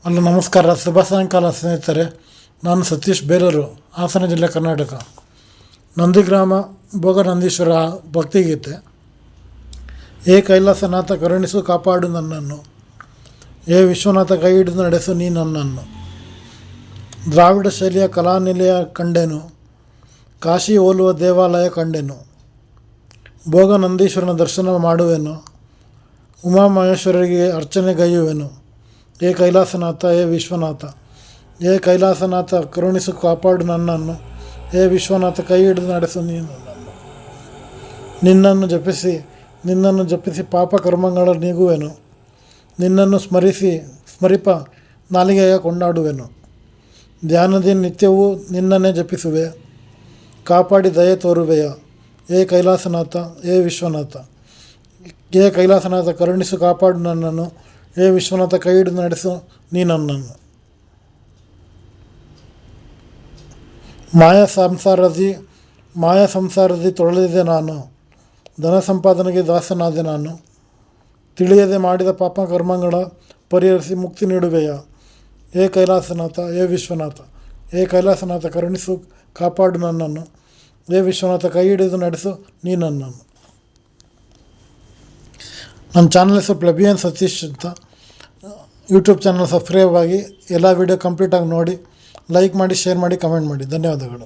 ಅಲ್ಲ, ನಮಸ್ಕಾರ. ಶುಭ ಸಾಯಂಕಾಲ ಸ್ನೇಹಿತರೆ. ನಾನು ಸತೀಶ್ ಬೇಲೂರು, ಹಾಸನ ಜಿಲ್ಲೆ, ಕರ್ನಾಟಕ. ನಂದಿಗ್ರಾಮ ಭೋಗನಂದೀಶ್ವರ ಭಕ್ತಿಗೀತೆ. ಏ ಕೈಲಾಸನಾಥ ಕರುಣಿಸು ಕಾಪಾಡು ನನ್ನನ್ನು, ಏ ವಿಶ್ವನಾಥ ಕೈ ಹಿಡಿದು ನಡೆಸು ನೀ ನನ್ನನ್ನು. ದ್ರಾವಿಡ ಶೈಲಿಯ ಕಲಾನಿಲಯ ಕಂಡೆನು, ಕಾಶಿ ಹೋಲುವ ದೇವಾಲಯ ಕಂಡೆನು. ಭೋಗನಂದೀಶ್ವರನ ದರ್ಶನ ಮಾಡುವೆನು, ಉಮಾಮಹೇಶ್ವರಿಗೆ ಅರ್ಚನೆಗೈಯುವೆನು. ಏ ಕೈಲಾಸನಾಥ, ಏ ವಿಶ್ವನಾಥ, ಏ ಕೈಲಾಸನಾಥ ಕರುಣಿಸು ಕಾಪಾಡು ನನ್ನನ್ನು, ಏ ವಿಶ್ವನಾಥ ಕೈ ಹಿಡಿದು ನಡೆಸು ನೀನು ನನ್ನನ್ನು. ನಿನ್ನನ್ನು ಜಪಿಸಿ ಪಾಪ ಕರ್ಮಗಳ ನೀಗುವೆನು, ನಿನ್ನನ್ನು ಸ್ಮರಿಪ ನಾಲಿಗೆಯ ಕೊಂಡಾಡುವೆನು. ಧ್ಯಾನದಿ ನಿತ್ಯವೂ ನಿನ್ನನ್ನೇ ಜಪಿಸುವೆ, ಕಾಪಾಡಿ ದಯೆ ತೋರುವೆಯ. ಏ ಕೈಲಾಸನಾಥ, ಏ ವಿಶ್ವನಾಥ, ಏ ಕೈಲಾಸನಾಥ ಕರುಣಿಸು ಕಾಪಾಡು ನನ್ನನ್ನು, ಏ ವಿಶ್ವನಾಥ ಕೈ ಹಿಡಿದು ನಡೆಸು ನೀ ನನ್ನನ್ನು. ಮಾಯ ಸಂಸಾರದಿ ತೊಳೆದಿದೆ ನಾನು, ಧನ ಸಂಪಾದನೆಗೆ ದಾಸನಾದೆ ನಾನು. ತಿಳಿಯದೆ ಮಾಡಿದ ಪಾಪ ಕರ್ಮಗಳ ಪರಿಹರಿಸಿ ಮುಕ್ತಿ ನೀಡುವೆಯ. ಏ ಕೈಲಾಸನಾಥ, ಏ ವಿಶ್ವನಾಥ, ಏ ಕೈಲಾಸನಾಥ ಕರುಣಿಸು ಕಾಪಾಡು ನನ್ನನ್ನು, ಏ ವಿಶ್ವನಾಥ ಕೈ ಹಿಡಿದು ನಡೆಸು ನೀ ನನ್ನನ್ನು. ನನ್ನ ಚಾನಲ್ ಹೆಸರು ಪ್ಲಬಿಯನ್ ಸತೀಶ್ ಅಂತ. ಯೂಟ್ಯೂಬ್ ಚಾನಲ್ ಸಬ್ಸ್ಕ್ರೈಬ್ ಆಗಿ ಎಲ್ಲ ವೀಡಿಯೋ ಕಂಪ್ಲೀಟಾಗಿ ನೋಡಿ, ಲೈಕ್ ಮಾಡಿ, ಶೇರ್ ಮಾಡಿ, ಕಮೆಂಟ್ ಮಾಡಿ. ಧನ್ಯವಾದಗಳು.